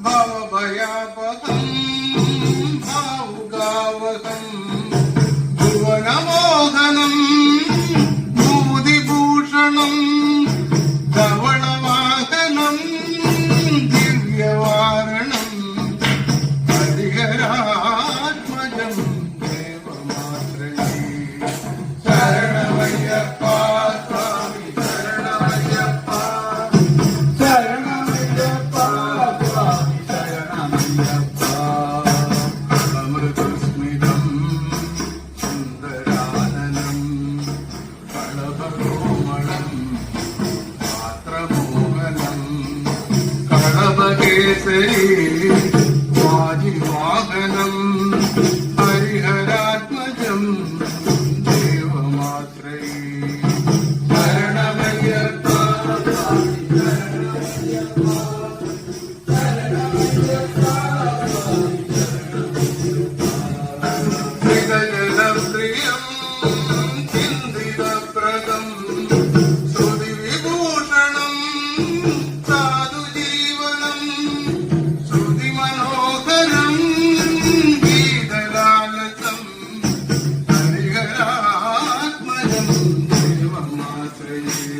ഭവഭയാപഹം ഭാവുകാവഹം ഭുവനമോഹനം ഭൂതിഭൂഷണം ധവളവാഹനം ദിവ്യവാരണം ഹരിഹരാത്മജം ദേവമാത്രയേ ശരണമയ്യപ്പ സ്വാമി ശരണമയ്യപ്പ ശരണമയ്യപ്പ സ്വാമി ശരണമയ്യപ്പ അമൃതസ്മിതം സുന്ദരാനനം കളഭകോമളം പാത്രമോഹനം കളഭകേസരി വാജിവാഹനം ഹരിഹരാത്മജം ദേവമാത്രയേ ശരണമയ്യപ്പ ഹൃദയപ്രിയം ചിന്തിതപ്രദം ശ്രുതിവിഭൂഷണം സാധുജീവനം ശ്രുതിമനോഹരം ഗീതലാലസം ഹരിഹരാത്മജം ദേവമാശ്രയേ